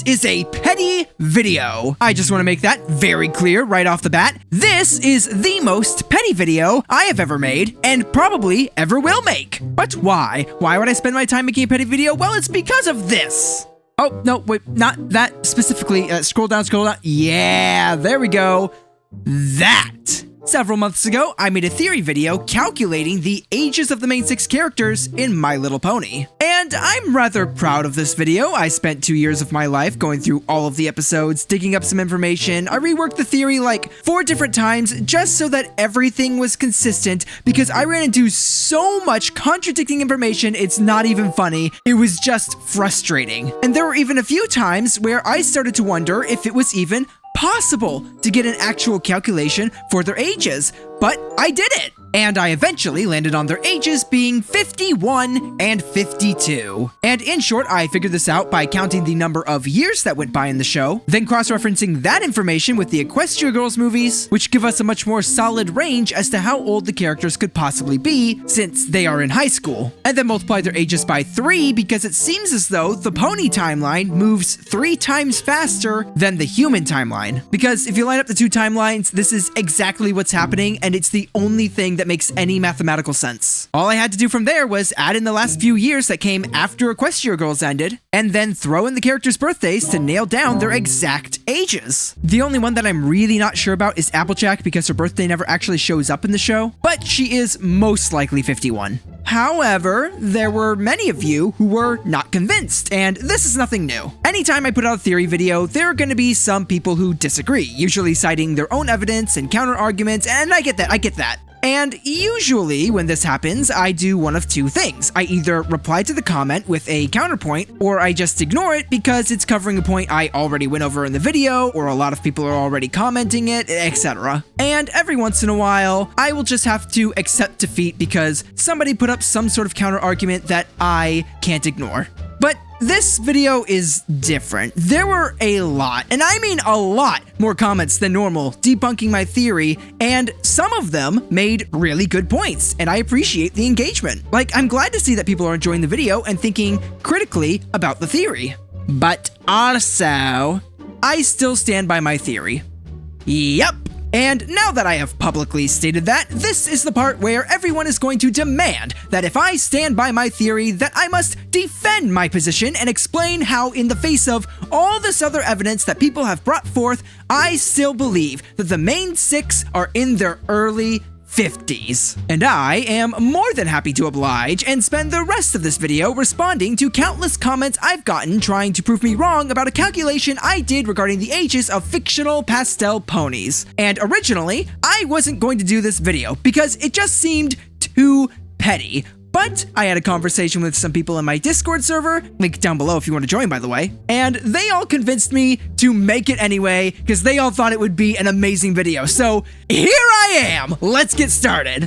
is a petty video. I just want to make that very clear right off the bat. This is the most petty video I have ever made and probably ever will make. But why? Why would I spend my time making a petty video? Well, it's because of this. Oh, no, wait, not that specifically. Scroll down, scroll down. Yeah, there we go. That. Several months ago, I made a theory video calculating the ages of the main 6 characters in My Little Pony. And I'm rather proud of this video. I spent 2 years of my life going through all of the episodes, digging up some information. I reworked the theory like 4 different times just so that everything was consistent because I ran into so much contradicting information, it's not even funny. It was just frustrating. And there were even a few times where I started to wonder if it was even possible to get an actual calculation for their ages, but I did it. And I eventually landed on their ages being 51 and 52. And in short, I figured this out by counting the number of years that went by in the show, then cross-referencing that information with the Equestria Girls movies, which give us a much more solid range as to how old the characters could possibly be since they are in high school. And then multiply their ages by 3 because it seems as though the pony timeline moves 3 times faster than the human timeline. Because if you line up the 2 timelines, this is exactly what's happening, and it's the only thing that makes any mathematical sense. All I had to do from there was add in the last few years that came after Equestria Girls ended, and then throw in the characters' birthdays to nail down their exact ages. The only one that I'm really not sure about is Applejack because her birthday never actually shows up in the show, but she is most likely 51. However, there were many of you who were not convinced, and this is nothing new. Anytime I put out a theory video, there are going to be some people who disagree, usually citing their own evidence and counter arguments, and I get that. And usually when this happens, I do one of 2 things. I either reply to the comment with a counterpoint, or I just ignore it because it's covering a point I already went over in the video, or a lot of people are already commenting it, etc. And every once in a while, I will just have to accept defeat because somebody put up some sort of counter argument that I can't ignore. But this video is different. There were a lot, and I mean a lot, more comments than normal debunking my theory, and some of them made really good points, and I appreciate the engagement. Like, I'm glad to see that people are enjoying the video and thinking critically about the theory. But also, I still stand by my theory. Yep. And now that I have publicly stated that, this is the part where everyone is going to demand that if I stand by my theory, that I must defend my position and explain how, in the face of all this other evidence that people have brought forth, I still believe that the main 6 are in their early 50s. And I am more than happy to oblige and spend the rest of this video responding to countless comments I've gotten trying to prove me wrong about a calculation I did regarding the ages of fictional pastel ponies. And originally, I wasn't going to do this video because it just seemed too petty. But I had a conversation with some people in my Discord server, link down below if you want to join, by the way, and they all convinced me to make it anyway because they all thought it would be an amazing video. So here I am. Let's get started.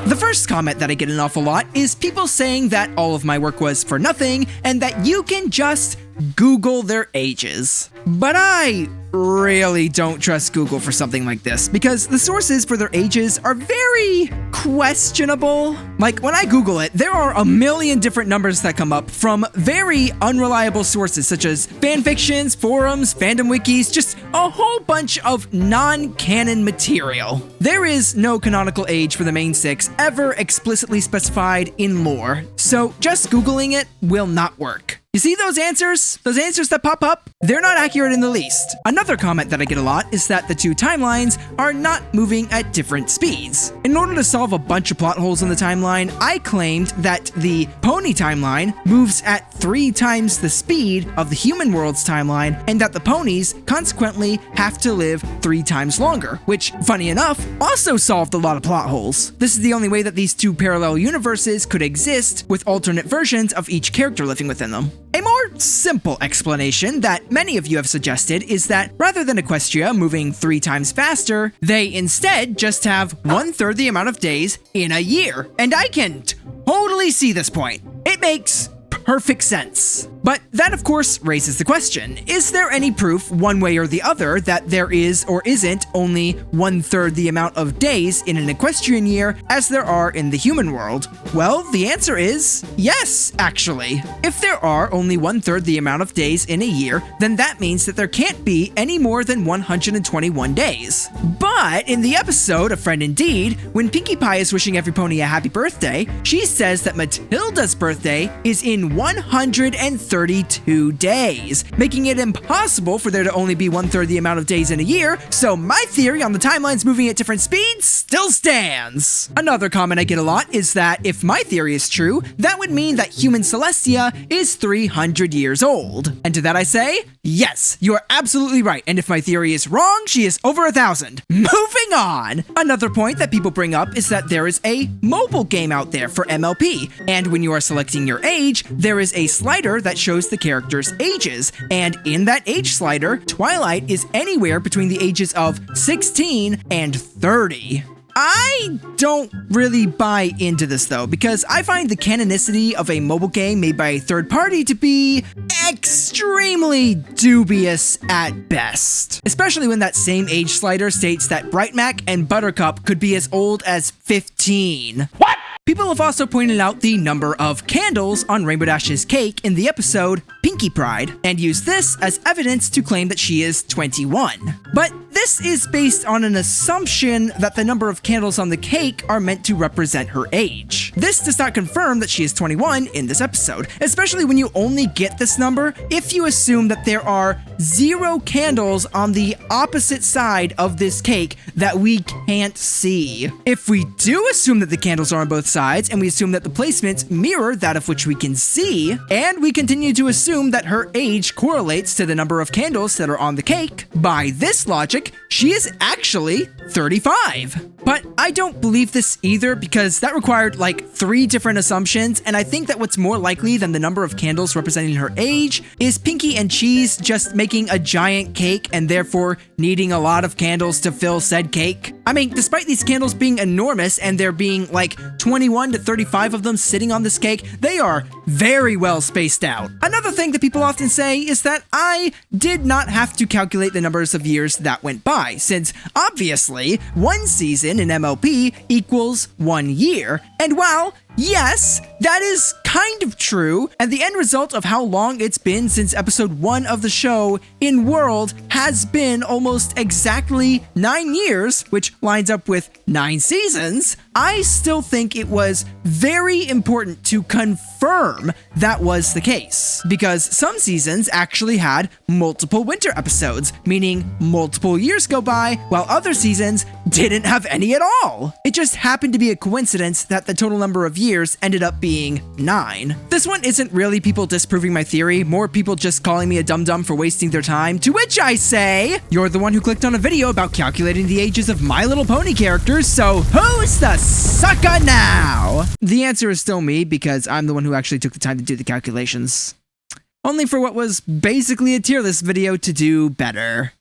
The first comment that I get an awful lot is people saying that all of my work was for nothing and that you can just Google their ages. But I really don't trust Google for something like this because the sources for their ages are very questionable. Like, when I Google it, there are a million different numbers that come up from very unreliable sources such as fanfictions, forums, fandom wikis, just a whole bunch of non-canon material. There is no canonical age for the main 6 ever explicitly specified in lore, so just Googling it will not work. You see those answers? Those answers that pop up? They're not accurate in the least. Another comment that I get a lot is that the 2 timelines are not moving at different speeds. In order to solve a bunch of plot holes in the timeline, I claimed that the pony timeline moves at 3 times the speed of the human world's timeline, and that the ponies consequently have to live 3 times longer, which, funny enough, also solved a lot of plot holes. This is the only way that these 2 parallel universes could exist with alternate versions of each character living within them. A more simple explanation that many of you have suggested is that rather than Equestria moving 3 times faster, they instead just have 1/3 the amount of days in a year. And I can totally see this point. It makes perfect sense. But that, of course, raises the question, is there any proof one way or the other that there is or isn't only 1/3 the amount of days in an equestrian year as there are in the human world? Well, the answer is yes, actually. If there are only 1/3 the amount of days in a year, then that means that there can't be any more than 121 days. But in the episode A Friend Indeed, when Pinkie Pie is wishing every pony a happy birthday, she says that Matilda's birthday is in 132 days, making it impossible for there to only be 1/3 the amount of days in a year, so my theory on the timelines moving at different speeds still stands. Another comment I get a lot is that if my theory is true, that would mean that human Celestia is 300 years old. And to that I say, yes, you are absolutely right, and if my theory is wrong, she is over 1,000. Moving on! Another point that people bring up is that there is a mobile game out there for MLP, and when you are selecting your age, there is a slider that shows the characters' ages, and in that age slider, Twilight is anywhere between the ages of 16 and 30. I don't really buy into this though, because I find the canonicity of a mobile game made by a third party to be extremely dubious at best. Especially when that same age slider states that Brightmac and Buttercup could be as old as 15. What? People have also pointed out the number of candles on Rainbow Dash's cake in the episode Pinkie Pride, and used this as evidence to claim that she is 21. But this is based on an assumption that the number of candles on the cake are meant to represent her age. This does not confirm that she is 21 in this episode, especially when you only get this number if you assume that there are 0 candles on the opposite side of this cake that we can't see. If we do assume that the candles are on both sides, and we assume that the placements mirror that of which we can see, and we continue to assume that her age correlates to the number of candles that are on the cake, by this logic, she is actually 35. But I don't believe this either, because that required like 3 different assumptions, and I think that what's more likely than the number of candles representing her age is Pinkie and Cheese just making a giant cake and therefore needing a lot of candles to fill said cake. I mean, despite these candles being enormous and there being like 21 to 35 of them sitting on this cake, they are very well spaced out. Another thing that people often say is that I did not have to calculate the numbers of years that went by, since obviously one season in MLP equals 1 year, and while yes, that is kind of true, and the end result of how long it's been since episode 1 of the show in World has been almost exactly 9 years, which lines up with 9 seasons, I still think it was very important to confirm that was the case, because some seasons actually had multiple winter episodes, meaning multiple years go by, while other seasons didn't have any at all. It just happened to be a coincidence that the total number of years ended up being 9. This one isn't really people disproving my theory, more people just calling me a dum-dum for wasting their time, to which I say, you're the one who clicked on a video about calculating the ages of My Little Pony characters, so who's the sucker now? The answer is still me, because I'm the one who actually took the time to do the calculations. Only for what was basically a tier list video to do better.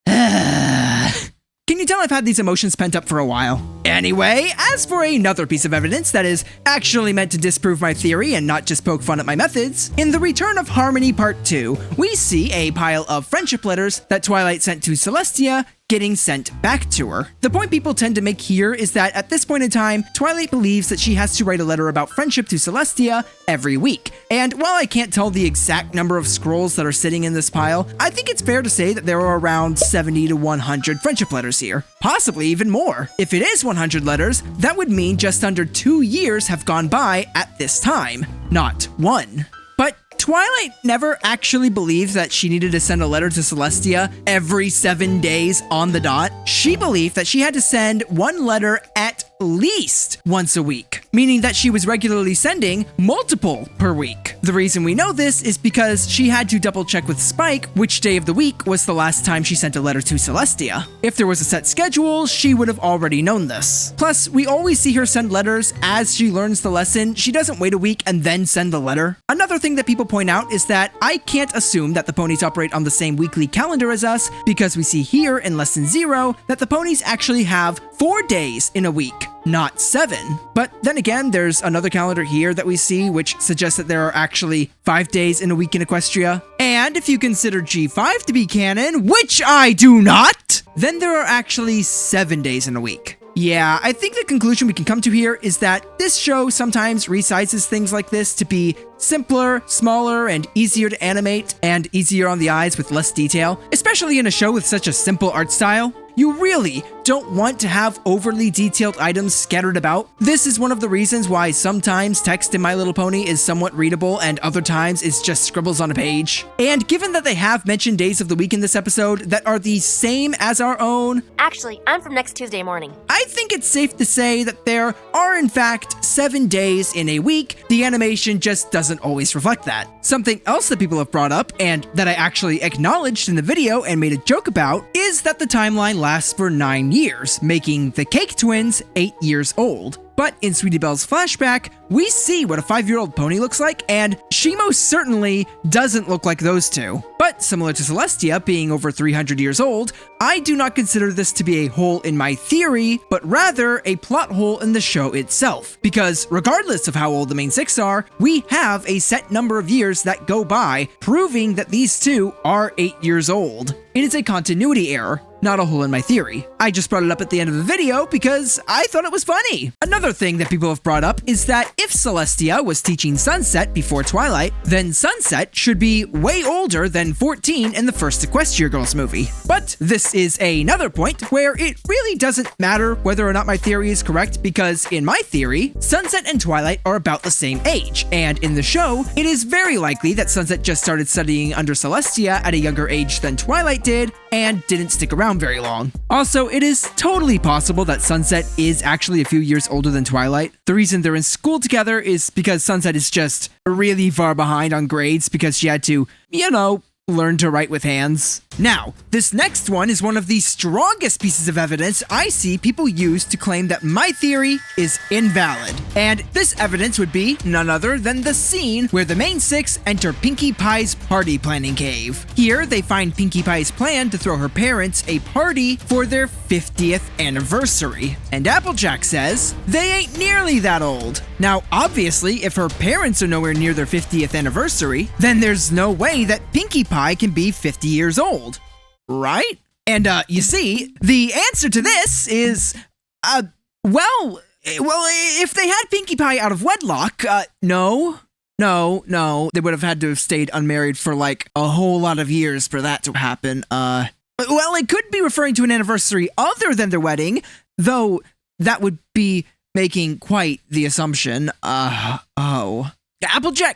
Can you tell I've had these emotions pent up for a while? Anyway, as for another piece of evidence that is actually meant to disprove my theory and not just poke fun at my methods, in The Return of Harmony Part 2, we see a pile of friendship letters that Twilight sent to Celestia getting sent back to her. The point people tend to make here is that at this point in time, Twilight believes that she has to write a letter about friendship to Celestia every week. And while I can't tell the exact number of scrolls that are sitting in this pile, I think it's fair to say that there are around 70 to 100 friendship letters here. Possibly even more. If it is 100 letters, that would mean just under 2 years have gone by at this time, not 1. But Twilight never actually believed that she needed to send a letter to Celestia every 7 days on the dot. She believed that she had to send 1 letter at least once a week, meaning that she was regularly sending multiple per week. The reason we know this is because she had to double check with Spike which day of the week was the last time she sent a letter to Celestia. If there was a set schedule, she would have already known this. Plus, we always see her send letters as she learns the lesson. She doesn't wait a week and then send the letter. Another thing that people point out is that I can't assume that the ponies operate on the same weekly calendar as us, because we see here in Lesson 0 that the ponies actually have 4 days in a week, not 7. But then again, there's another calendar here that we see which suggests that there are actually 5 days in a week in Equestria. And if you consider G5 to be canon, which I do not, then there are actually 7 days in a week. Yeah, I think the conclusion we can come to here is that this show sometimes resizes things like this to be simpler, smaller, and easier to animate, and easier on the eyes with less detail, especially in a show with such a simple art style. You really don't want to have overly detailed items scattered about. This is one of the reasons why sometimes text in My Little Pony is somewhat readable and other times it's just scribbles on a page. And given that they have mentioned days of the week in this episode that are the same as our own, actually, I'm from next Tuesday morning. I think it's safe to say that there are in fact 7 days in a week. The animation just doesn't always reflect that. Something else that people have brought up, and that I actually acknowledged in the video and made a joke about, is that the timeline lasts for 9 years, making the Cake Twins 8 years old. But in Sweetie Belle's flashback, we see what a 5-year-old pony looks like, and she most certainly doesn't look like those two. But similar to Celestia being over 300 years old, I do not consider this to be a hole in my theory, but rather a plot hole in the show itself. Because regardless of how old the main 6 are, we have a set number of years that go by, proving that these two are 8 years old. It is a continuity error, not a hole in my theory. I just brought it up at the end of the video because I thought it was funny. Another thing that people have brought up is that if Celestia was teaching Sunset before Twilight, then Sunset should be way older than 14 in the first Equestria Girls movie. But this is another point where it really doesn't matter whether or not my theory is correct, because in my theory, Sunset and Twilight are about the same age, and in the show, it is very likely that Sunset just started studying under Celestia at a younger age than Twilight did, and didn't stick around very long. Also, it is totally possible that Sunset is actually a few years older than Twilight. The reason they're in school together is because Sunset is just really far behind on grades because she had to, learn to write with hands. Now, this next one is one of the strongest pieces of evidence I see people use to claim that my theory is invalid. And this evidence would be none other than the scene where the main 6 enter Pinkie Pie's party planning cave. Here, they find Pinkie Pie's plan to throw her parents a party for their 50th anniversary. And Applejack says they ain't nearly that old. Now, obviously, if her parents are nowhere near their 50th anniversary, then there's no way that Pinkie Pie can be 50 years old, right? And you see, the answer to this is, well, if they had Pinkie Pie out of wedlock, no, they would have had to have stayed unmarried for like a whole lot of years for that to happen. Well, it could be referring to an anniversary other than their wedding, though that would be making quite the assumption. Applejack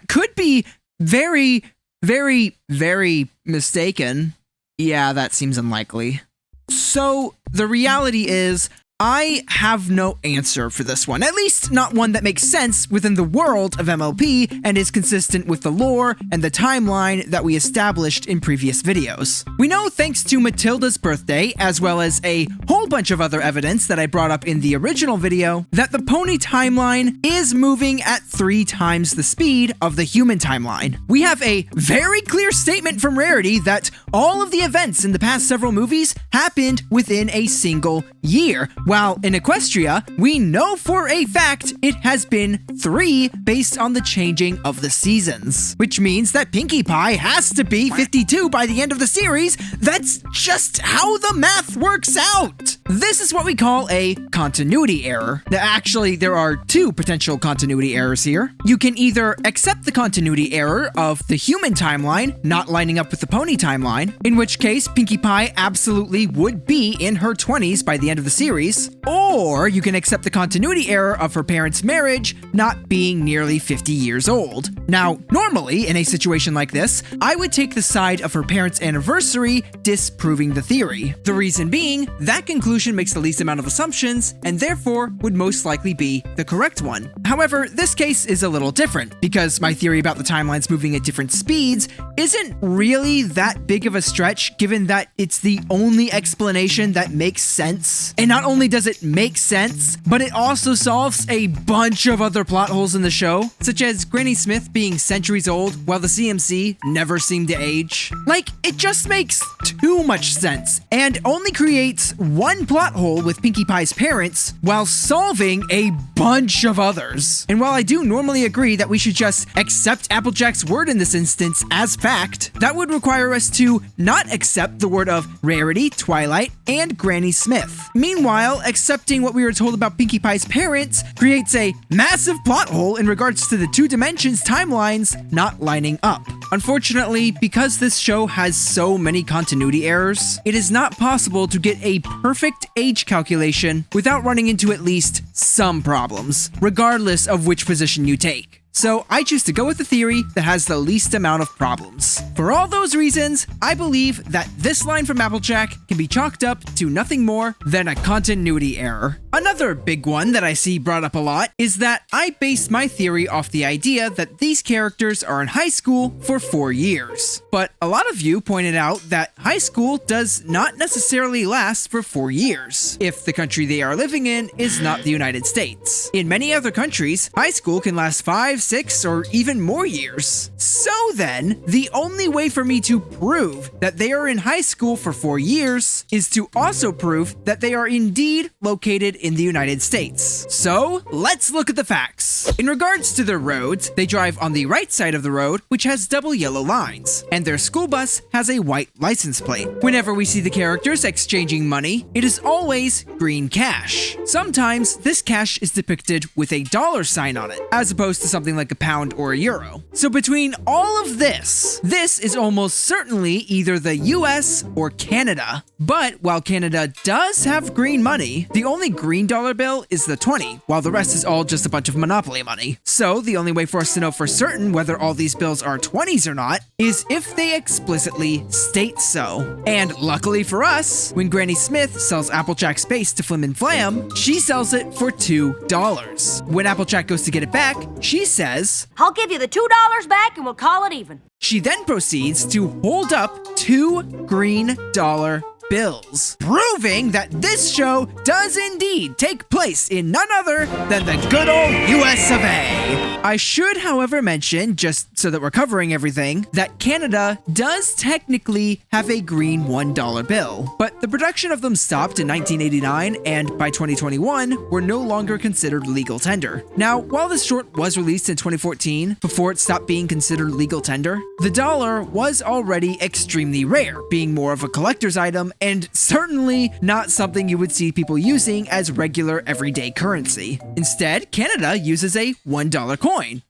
could be very, very, very mistaken. Yeah, that seems unlikely. So the reality is, I have no answer for this one, at least not one that makes sense within the world of MLP and is consistent with the lore and the timeline that we established in previous videos. We know thanks to Matilda's birthday, as well as a whole bunch of other evidence that I brought up in the original video, that the pony timeline is moving at 3 times the speed of the human timeline. We have a very clear statement from Rarity that all of the events in the past several movies happened within a single year, while in Equestria, we know for a fact it has been 3 based on the changing of the seasons. Which means that Pinkie Pie has to be 52 by the end of the series. That's just how the math works out. This is what we call a continuity error. Actually, there are 2 potential continuity errors here. You can either accept the continuity error of the human timeline not lining up with the pony timeline, in which case Pinkie Pie absolutely would be in her 20s by the end of the series, or you can accept the continuity error of her parents' marriage not being nearly 50 years old. Now, normally, in a situation like this, I would take the side of her parents' anniversary, disproving the theory. The reason being, that conclusion makes the least amount of assumptions, and therefore would most likely be the correct one. However, this case is a little different, because my theory about the timelines moving at different speeds isn't really that big of a stretch, given that it's the only explanation that makes sense. And not only does it make sense, but it also solves a bunch of other plot holes in the show, such as Granny Smith being centuries old while the CMC never seemed to age. Like, it just makes too much sense, and only creates one plot hole with Pinkie Pie's parents while solving a bunch of others. And while I do normally agree that we should just accept Applejack's word in this instance as fact, that would require us to not accept the word of Rarity, Twilight, and Granny Smith. Meanwhile, accepting what we were told about Pinkie Pie's parents creates a massive plot hole in regards to the two dimensions timelines not lining up. Unfortunately, because this show has so many continuity errors, it is not possible to get a perfect age calculation without running into at least some problems, regardless of which position you take. So I choose to go with the theory that has the least amount of problems. For all those reasons, I believe that this line from Applejack can be chalked up to nothing more than a continuity error. Another big one that I see brought up a lot is that I base my theory off the idea that these characters are in high school for 4 years. But a lot of you pointed out that high school does not necessarily last for 4 years, if the country they are living in is not the United States. In many other countries, high school can last 5, 6, or even more years. So then, the only way for me to prove that they are in high school for 4 years is to also prove that they are indeed located in the United States. So, let's look at the facts. In regards to their roads, they drive on the right side of the road, which has double yellow lines, and their school bus has a white license plate. Whenever we see the characters exchanging money, it is always green cash. Sometimes, this cash is depicted with a dollar sign on it, as opposed to something like a pound or a euro. So between all of this is almost certainly either the US or Canada. But while Canada does have green money, the only green dollar bill is the 20, while the rest is all just a bunch of Monopoly money. So the only way for us to know for certain whether all these bills are 20s or not is if they explicitly state so. And luckily for us, when Granny Smith sells Applejack Space to Flim and Flam, she sells it for $2. When Applejack goes to get it back, she says, I'll give you the $2 back and we'll call it even. She then proceeds to hold up 2 green dollar bills, proving that this show does indeed take place in none other than the good old US of A. I should, however, mention, just so that we're covering everything, that Canada does technically have a green $1 bill, but the production of them stopped in 1989, and by 2021, were no longer considered legal tender. Now, while this short was released in 2014, before it stopped being considered legal tender, the dollar was already extremely rare, being more of a collector's item and certainly not something you would see people using as regular everyday currency. Instead, Canada uses a $1 coin,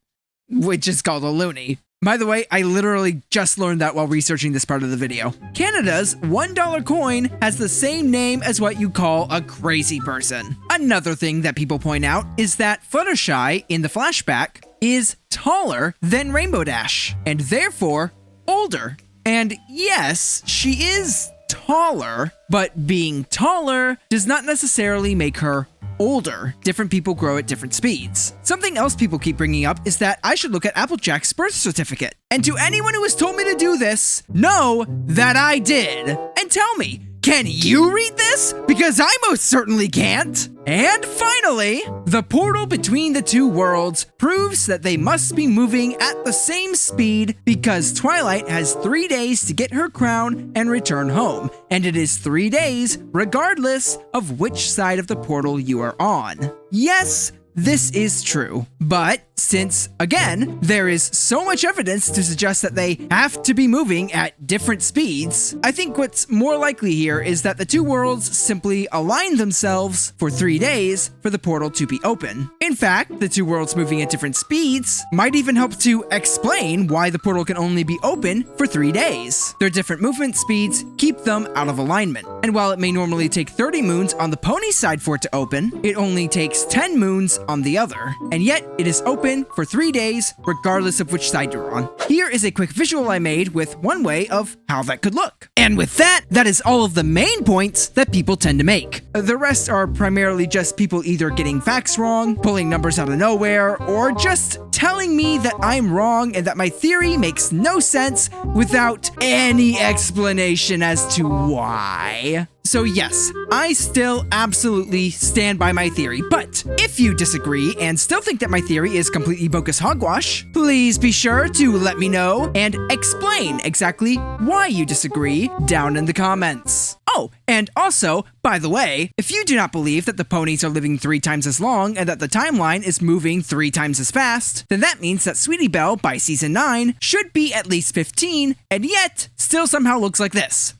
which is called a loonie. By the way, I literally just learned that while researching this part of the video. Canada's $1 coin has the same name as what you call a crazy person. Another thing that people point out is that Fluttershy in the flashback is taller than Rainbow Dash, and therefore older. And yes, she is taller, but being taller does not necessarily make her older. Different people grow at different speeds. Something else people keep bringing up is that I should look at Applejack's birth certificate. And to anyone who has told me to do this, know that I did. And tell me, can you read this? Because I most certainly can't. And finally, the portal between the two worlds proves that they must be moving at the same speed because Twilight has 3 days to get her crown and return home, and it is 3 days regardless of which side of the portal you are on. Yes, this is true, but since, again, there is so much evidence to suggest that they have to be moving at different speeds, I think what's more likely here is that the two worlds simply align themselves for 3 days for the portal to be open. In fact, the two worlds moving at different speeds might even help to explain why the portal can only be open for 3 days. Their different movement speeds keep them out of alignment. And while it may normally take 30 moons on the pony side for it to open, it only takes 10 moons on the other. And yet, it is open open for 3 days, regardless of which side you're on. Here is a quick visual I made with one way of how that could look. And with that, that is all of the main points that people tend to make. The rest are primarily just people either getting facts wrong, pulling numbers out of nowhere, or just telling me that I'm wrong and that my theory makes no sense without any explanation as to why. So yes, I still absolutely stand by my theory, but if you disagree and still think that my theory is completely bogus hogwash, please be sure to let me know and explain exactly why you disagree down in the comments. Oh, and also, by the way, if you do not believe that the ponies are living 3 times as long and that the timeline is moving 3 times as fast, then that means that Sweetie Belle by season 9 should be at least 15 and yet still somehow looks like this.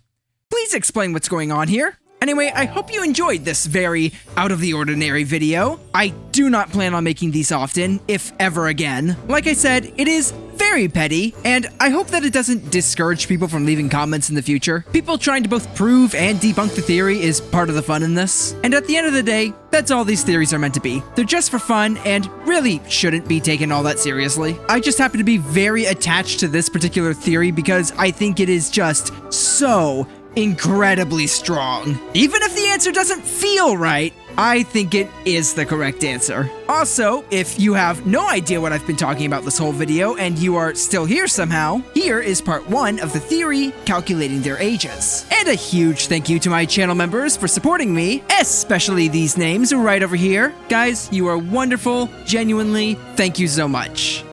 Please explain what's going on here. Anyway, I hope you enjoyed this very out-of-the-ordinary video. I do not plan on making these often, if ever again. Like I said, it is very petty, and I hope that it doesn't discourage people from leaving comments in the future. People trying to both prove and debunk the theory is part of the fun in this. And at the end of the day, that's all these theories are meant to be. They're just for fun and really shouldn't be taken all that seriously. I just happen to be very attached to this particular theory because I think it is just so incredibly strong. Even if the answer doesn't feel right, I think it is the correct answer. Also, if you have no idea what I've been talking about this whole video and you are still here somehow, here is part 1 of the theory calculating their ages. And a huge thank you to my channel members for supporting me, especially these names right over here. Guys, you are wonderful. Genuinely, thank you so much.